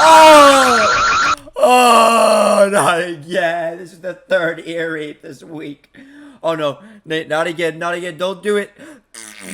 Oh! Oh, not again. This is the third ear rape this week. Oh no, Nate, not again, not again. Don't do it.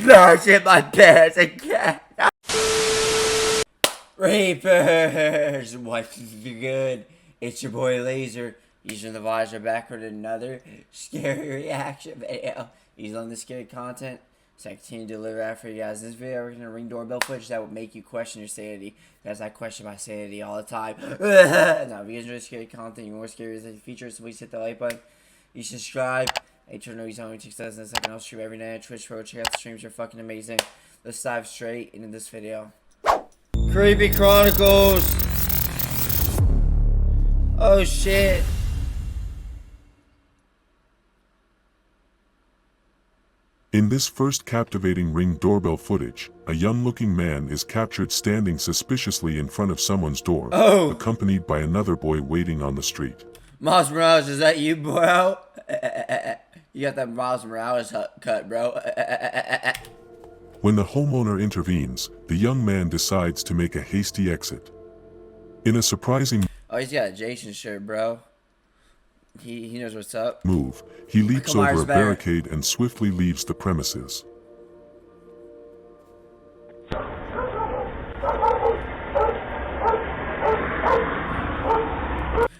No, shit my pants again. Rapers, what's good? It's your boy Laser. Using the visor back with another scary reaction video. He's on the scary content. So I continue to deliver that for you guys. In this video, we're going to ring doorbell footage that will make you question your sanity. As I question my sanity all the time. Now, if you guys enjoy scary content, even more scary features, so please hit the like button. You subscribe. Hey, turn on 𝐿𝐴𝐵𝐿𝐴 in a second. I'll stream every night on Twitch, bro. Check out the streams. They're fucking amazing. Let's dive straight into this video. Creepy Chronicles. Oh, shit. In this first captivating Ring doorbell footage, a young-looking man is captured standing suspiciously in front of someone's door, accompanied by another boy waiting on the street. Miles Morales, is that you, bro? You got that Miles Morales cut, bro. When the homeowner intervenes, the young man decides to make a hasty exit. In a surprising he's got a Jason shirt, bro. He knows what's up. Move, he leaps over a barricade and swiftly leaves the premises.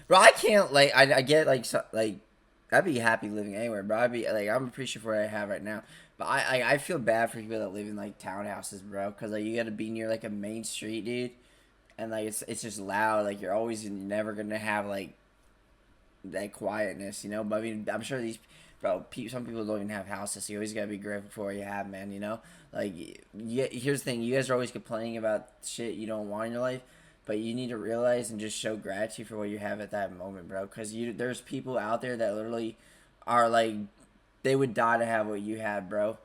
Bro, I can't, like, I get, like, I'd be happy living anywhere, bro. I'd be, like, I'm appreciative for what I have right now. But I feel bad for people that live in, like, townhouses, bro. Because, like, you gotta be near, like, a main street, dude. And, like, it's just loud. Like, you're never gonna have, like, that quietness, you know. But I mean, I'm sure these, bro, some people don't even have houses, so you always gotta be grateful for what you have, man, you know. Like, yeah, here's the thing, you guys are always complaining about shit you don't want in your life, but you need to realize and just show gratitude for what you have at that moment, bro. Because there's people out there that literally are like, they would die to have what you have, bro.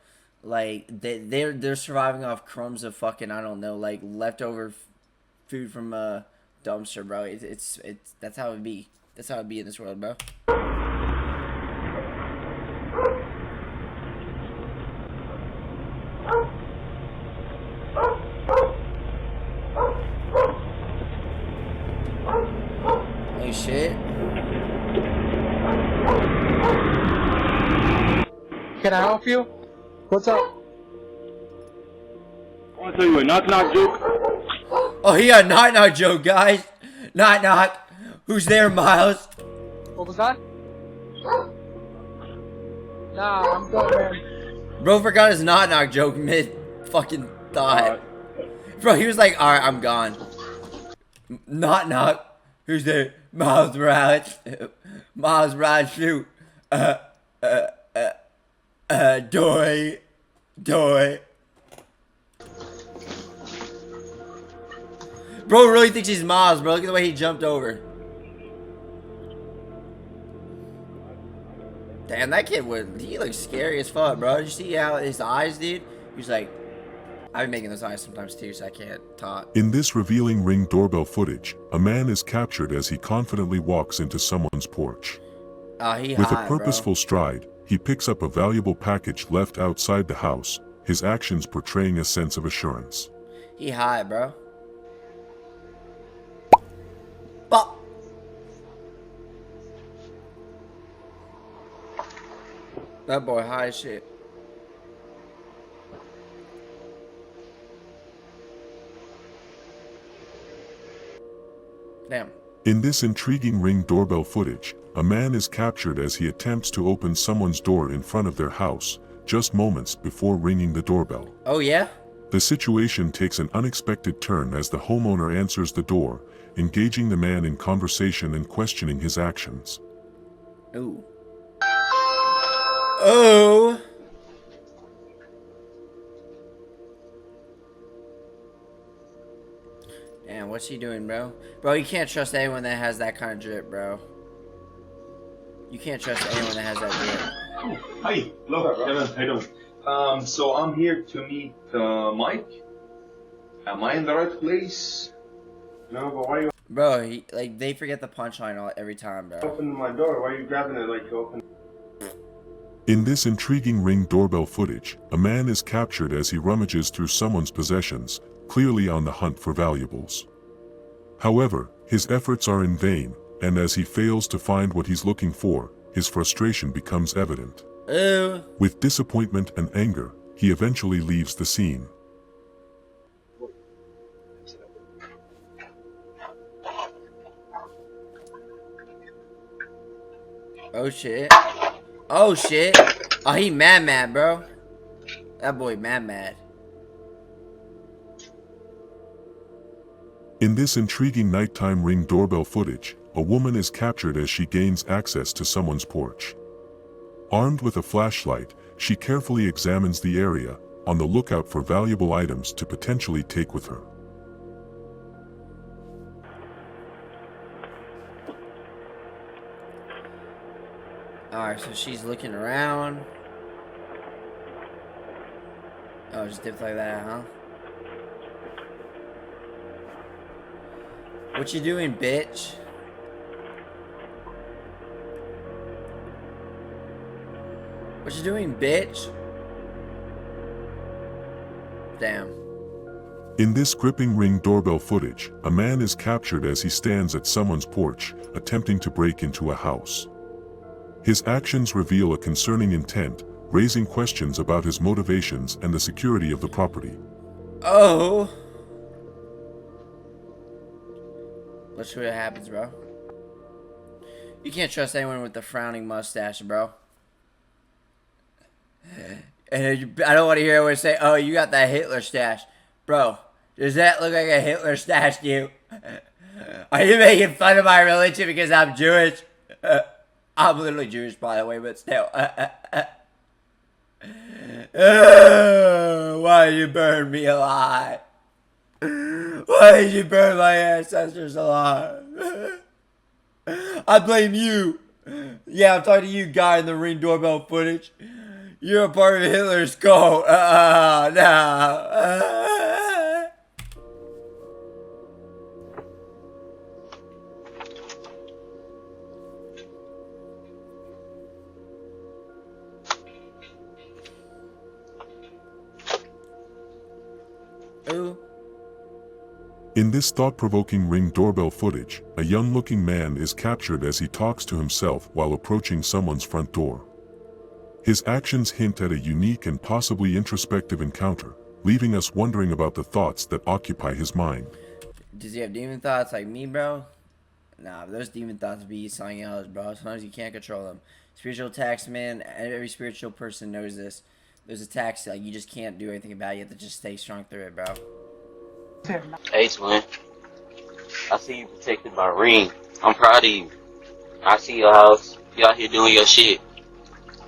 Like, they're surviving off crumbs of fucking, I don't know, like leftover food from a dumpster, bro. It's that's how it be. That's how it be in this world, bro. Oh shit. Can I help you? What's up? I want to tell you a knock-knock joke. Oh, he got a knock-knock joke, guys. Knock-knock. Who's there, Miles? What was that? Nah, I'm good, man. Bro forgot his knock-knock joke mid-fucking thought. Bro, he was like, alright, I'm gone. Knock-knock. Who's there? Miles Morales. Miles Morales, shoot. Doy. Bro really thinks he's Miles, bro. Look at the way he jumped over. Damn, that kid he looks scary as fuck, bro. Did you see how his eyes, dude? He was like, I've been making those eyes sometimes too, so I can't talk. In this revealing Ring doorbell footage, a man is captured as he confidently walks into someone's porch. With a purposeful stride, he picks up a valuable package left outside the house, his actions portraying a sense of assurance. He high, bro. Bop. That boy high as shit. Damn. In this intriguing Ring doorbell footage, a man is captured as he attempts to open someone's door in front of their house, just moments before ringing the doorbell. Oh yeah? The situation takes an unexpected turn as the homeowner answers the door, engaging the man in conversation and questioning his actions. Ooh. Oh. Damn, what's he doing, bro? Bro, you can't trust anyone that has that kind of drip, bro. You can't trust anyone that has that drip. Hi, hello, Kevin. How you doing? So I'm here to meet Mike. Am I in the right place? No, but why are you Bro, they forget the punchline every time, bro. opening my door? Why are you grabbing it like you open? In this intriguing Ring doorbell footage, a man is captured as he rummages through someone's possessions, clearly on the hunt for valuables. However, his efforts are in vain, and as he fails to find what he's looking for, his frustration becomes evident. Ew. With disappointment and anger, he eventually leaves the scene. Oh shit. Oh shit. Oh, he mad, bro. That boy mad. In this intriguing nighttime Ring doorbell footage, a woman is captured as she gains access to someone's porch. Armed with a flashlight, she carefully examines the area, on the lookout for valuable items to potentially take with her. Alright, so she's looking around. Oh, just dipped like that, huh? What you doing, bitch? What you doing, bitch? Damn. In this gripping Ring doorbell footage, a man is captured as he stands at someone's porch, attempting to break into a house. His actions reveal a concerning intent, raising questions about his motivations and the security of the property. Oh. Let's see what happens, bro. You can't trust anyone with a frowning mustache, bro. And I don't want to hear anyone say, oh, you got that Hitler stash. Bro, does that look like a Hitler stash to you? Are you making fun of my religion because I'm Jewish? I'm literally Jewish, by the way, but still. Why did you burn me alive? Why did you burn my ancestors alive? I blame you. Yeah, I'm talking to you, guy in the Ring doorbell footage. You're a part of Hitler's cult. No. Ooh. In this thought-provoking Ring doorbell footage, a young-looking man is captured as he talks to himself while approaching someone's front door. His actions hint at a unique and possibly introspective encounter, leaving us wondering about the thoughts that occupy his mind. Does he have demon thoughts like me, bro? Nah, those demon thoughts be something else, bro. Sometimes you can't control them. Spiritual attacks, man. Every spiritual person knows this. There's attacks like you just can't do anything about it. You have to just stay strong through it, bro. Hey, twin. I see you protected by Ring. I'm proud of you. I see your house. You out here doing your shit.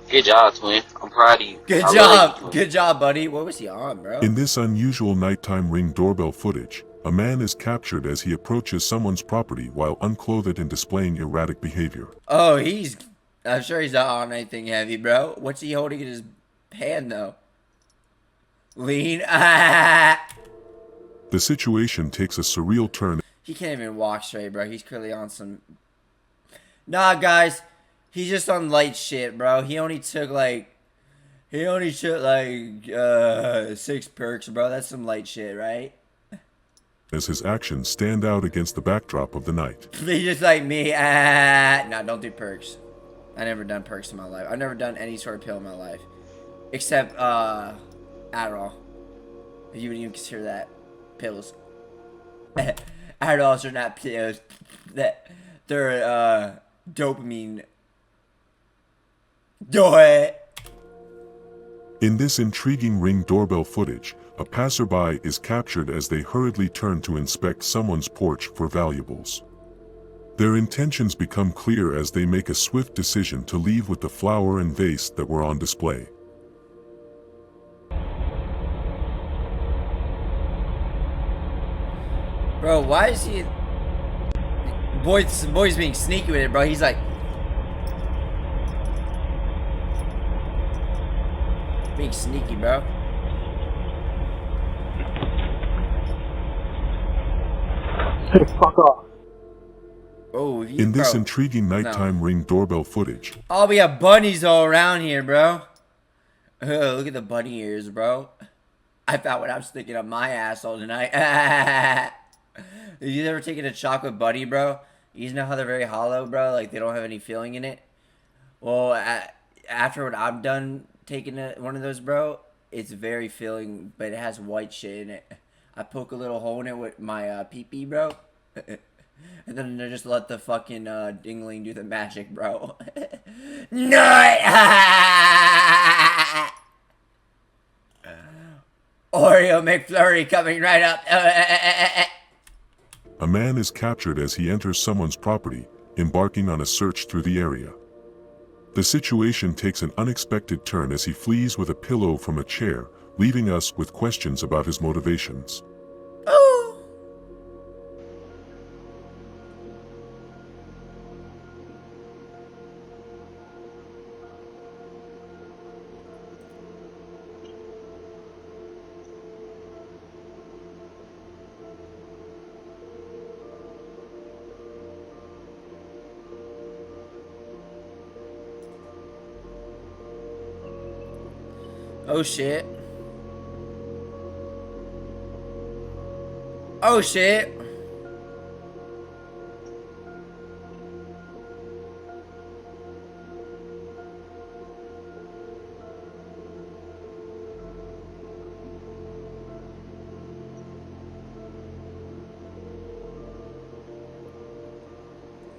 Good job, twin. I'm proud of you. Good job. Good job, buddy. What was he on, bro? In this unusual nighttime Ring doorbell footage, a man is captured as he approaches someone's property while unclothed and displaying erratic behavior. Oh, I'm sure he's not on anything heavy, bro. What's he holding in his hand, though? Lean. The situation takes a surreal turn. He can't even walk straight, bro. He's clearly on some... Nah, guys. He's just on light shit, bro. He only took, like... 6 perks, bro. That's some light shit, right? As his actions stand out against the backdrop of the night. He's just like me. Nah, don't do perks. I never done perks in my life. I've never done any sort of pill in my life. Except, Adderall. If you would even consider that pills. Adderalls are not pills. They're, dopamine. Do it. In this intriguing Ring doorbell footage, a passerby is captured as they hurriedly turn to inspect someone's porch for valuables. Their intentions become clear as they make a swift decision to leave with the flower and vase that were on display. Bro, why is he... Boy's being sneaky with it, bro. He's like... being sneaky, bro. Hey, fuck off. Oh, in this intriguing nighttime Ring doorbell footage. Oh, we have bunnies all around here, bro. Look at the bunny ears, bro. I found what I'm sticking up my asshole tonight. Have you ever taken a chocolate buddy, bro? You know how they're very hollow, bro? Like, they don't have any filling in it? Well, after what I'm done taking one of those, bro, it's very filling, but it has white shit in it. I poke a little hole in it with my pee-pee, bro. And then I just let the fucking dingling do the magic, bro. Nut! Oreo McFlurry coming right up. A man is captured as he enters someone's property, embarking on a search through the area. The situation takes an unexpected turn as he flees with a pillow from a chair, leaving us with questions about his motivations. Oh shit. Oh shit.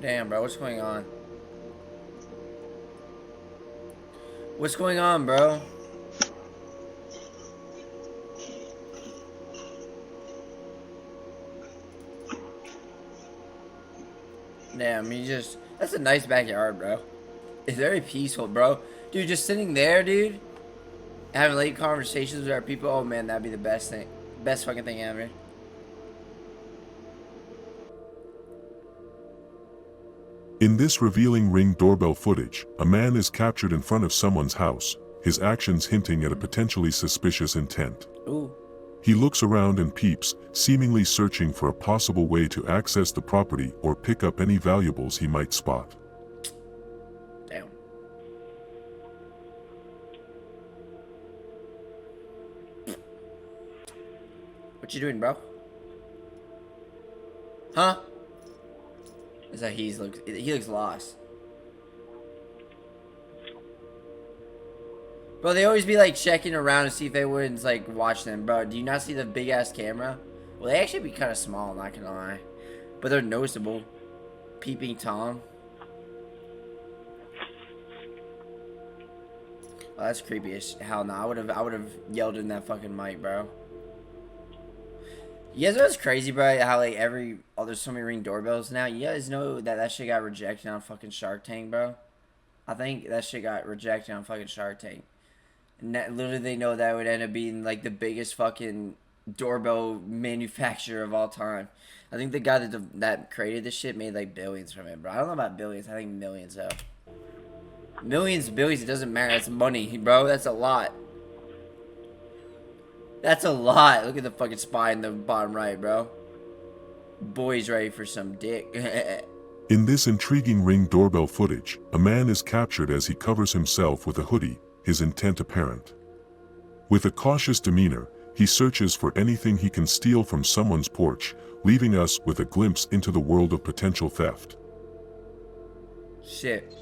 Damn, bro, what's going on? What's going on, bro? Damn, I mean, that's a nice backyard, bro. It's very peaceful, bro. Dude, just sitting there, dude, having late conversations with our people, oh man, that'd be the best thing. Best fucking thing ever. In this revealing Ring doorbell footage, a man is captured in front of someone's house, his actions hinting at a potentially suspicious intent. Ooh. He looks around and peeps, seemingly searching for a possible way to access the property or pick up any valuables he might spot. Damn. What you doing, bro? Huh? Is that he looks lost. Bro, they always be like checking around to see if anyone's like watching them, bro. Do you not see the big ass camera? Well, they actually be kind of small, not gonna lie, but they're noticeable. Peeping Tom. Oh, that's creepy as hell. No, I would have yelled in that fucking mic, bro. You guys know what's crazy, bro? How like there's so many Ring doorbells now. You guys know that shit got rejected on fucking Shark Tank, bro? I think that shit got rejected on fucking Shark Tank. And literally they know that would end up being like the biggest fucking doorbell manufacturer of all time. I think the guy that created this shit made like billions from it, bro. I don't know about billions. I think millions, though. Millions, billions, it doesn't matter. That's money, bro. That's a lot. That's a lot. Look at the fucking spy in the bottom right, bro. Boy's ready for some dick. In this intriguing Ring doorbell footage, a man is captured as he covers himself with a hoodie, his intent apparent. With a cautious demeanor, he searches for anything he can steal from someone's porch, leaving us with a glimpse into the world of potential theft. Shit.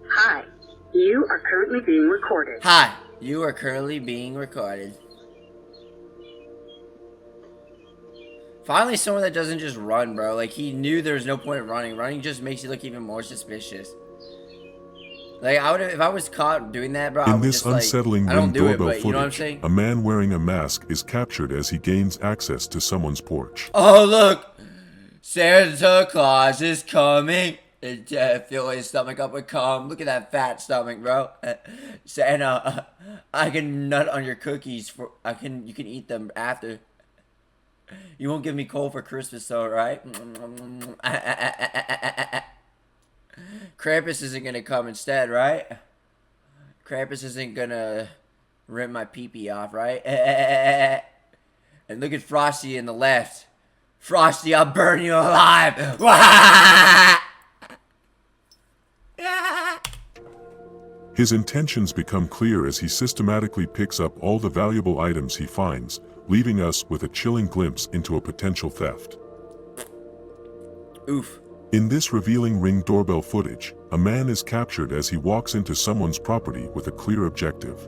Hi, you are currently being recorded. Hi, you are currently being recorded. Finally, someone that doesn't just run, bro. Like, he knew there was no point in running. Running just makes you look even more suspicious. Like, if I was caught doing that, bro, in this unsettling Ring doorbell footage, you know what I'm saying? A man wearing a mask is captured as he gains access to someone's porch. Oh, look! Santa Claus is coming. Fill his stomach up with cum. Look at that fat stomach, bro. Santa, I can nut on your cookies. You can eat them after. You won't give me coal for Christmas, though, right? Krampus isn't gonna come instead, right? Krampus isn't gonna rip my pee-pee off, right? And look at Frosty in the left. Frosty, I'll burn you alive! His intentions become clear as he systematically picks up all the valuable items he finds, leaving us with a chilling glimpse into a potential theft. Oof. In this revealing Ring doorbell footage, a man is captured as he walks into someone's property with a clear objective.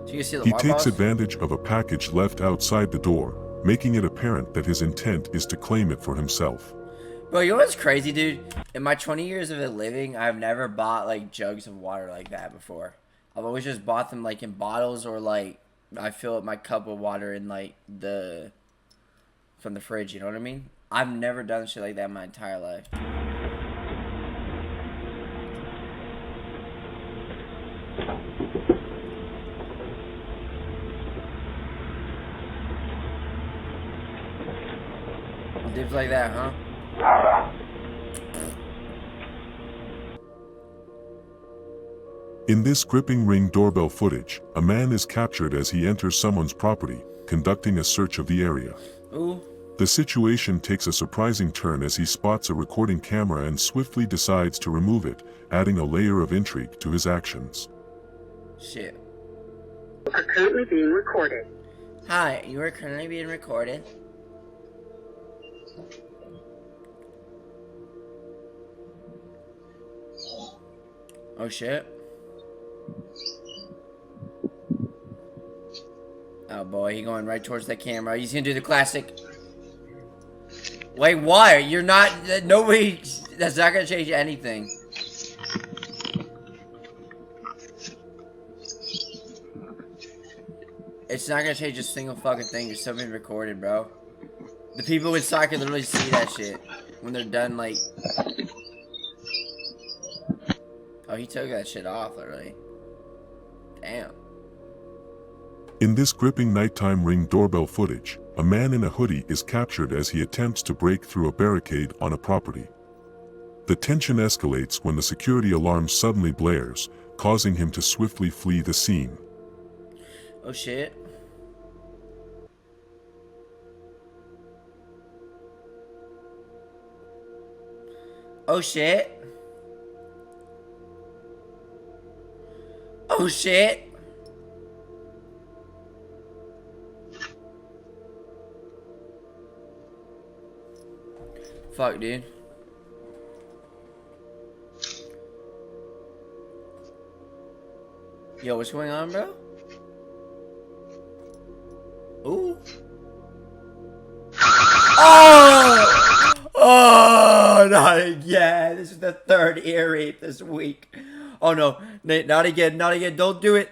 So you see the He water takes boss? advantage of a package left outside the door, making it apparent that his intent is to claim it for himself. Bro, you know what's crazy, dude? In my 20 years of it living, I've never bought, like, jugs of water like that before. I've always just bought them, like, in bottles or, like, I fill up my cup of water in, like, from the fridge, you know what I mean? I've never done shit like that in my entire life. Dips like that, huh? In this gripping Ring doorbell footage, a man is captured as he enters someone's property, conducting a search of the area. Ooh. The situation takes a surprising turn as he spots a recording camera and swiftly decides to remove it, adding a layer of intrigue to his actions. Shit. Are currently being recorded. Hi, you are currently being recorded. Oh shit. Oh boy, he going right towards the camera. He's gonna do the classic. Wait, why? You're not. Nobody. That's not gonna change anything. It's not gonna change a single fucking thing. You're still being recorded, bro. The people inside can literally see that shit when they're done, like. Oh, he took that shit off already. Damn. In this gripping nighttime Ring doorbell footage, a man in a hoodie is captured as he attempts to break through a barricade on a property. The tension escalates when the security alarm suddenly blares, causing him to swiftly flee the scene. Oh shit. Oh shit. Oh shit. Fuck, dude. Yo, what's going on, bro? Ooh. Oh! Oh, not again. This is the third ear rape this week. Oh no, Nate, not again, not again. Don't do it.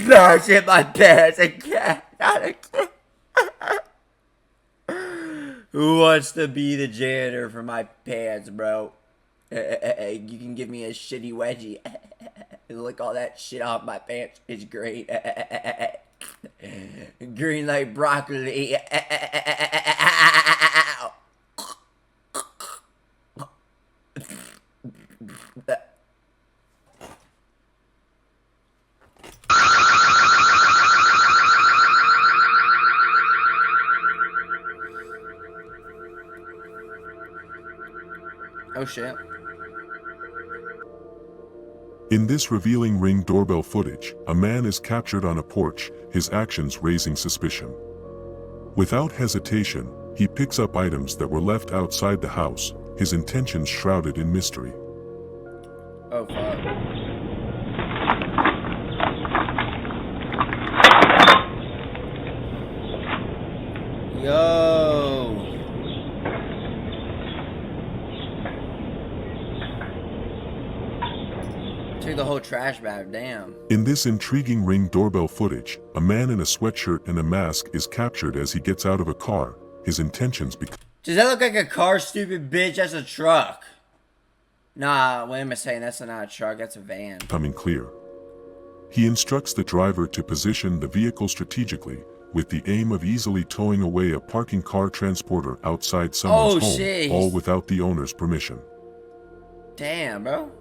No, shit my pants again. Not again. Who wants to be the janitor for my pants, bro? You can give me a shitty wedgie. Look, all that shit off my pants is great. Green like broccoli. Oh shit. In this revealing Ring doorbell footage, a man is captured on a porch, his actions raising suspicion. Without hesitation, he picks up items that were left outside the house, his intentions shrouded in mystery. Oh fuck. Yo. Took the whole trash bag, damn. In this intriguing Ring doorbell footage, a man in a sweatshirt and a mask is captured as he gets out of a car, his intentions become... Does that look like a car, stupid bitch? That's a truck. Nah, what am I saying? That's not a truck, that's a van. ...becoming clear. He instructs the driver to position the vehicle strategically, with the aim of easily towing away a parking car transporter outside someone's home, shit. all without the owner's permission. Damn, bro.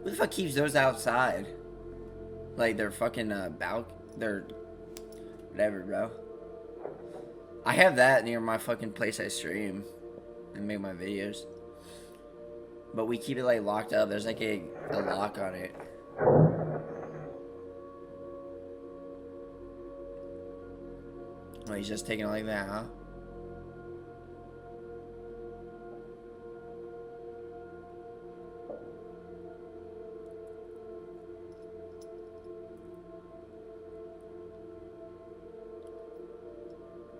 Who the fuck keeps those outside? Like, they're fucking, they're... whatever, bro. I have that near my fucking place I stream and make my videos. But we keep it, like, locked up. There's, like, a lock on it. Oh, he's just taking it like that, huh?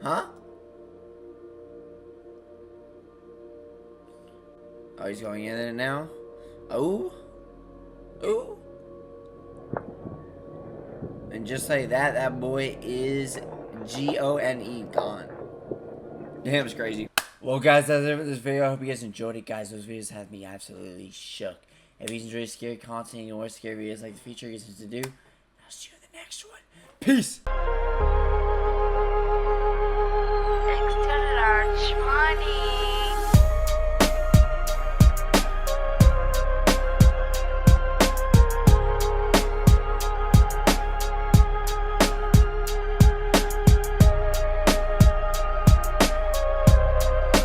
Huh? Oh, he's going in it now? Oh? Oh? And just like that, that boy is G-O-N-E, gone. Damn, it's crazy. Well, guys, that's it for this video. I hope you guys enjoyed it, guys. Those videos have me absolutely shook. If you enjoy scary content and more scary videos like the feature you guys to do, I'll see you in the next one. Peace! Extra large money.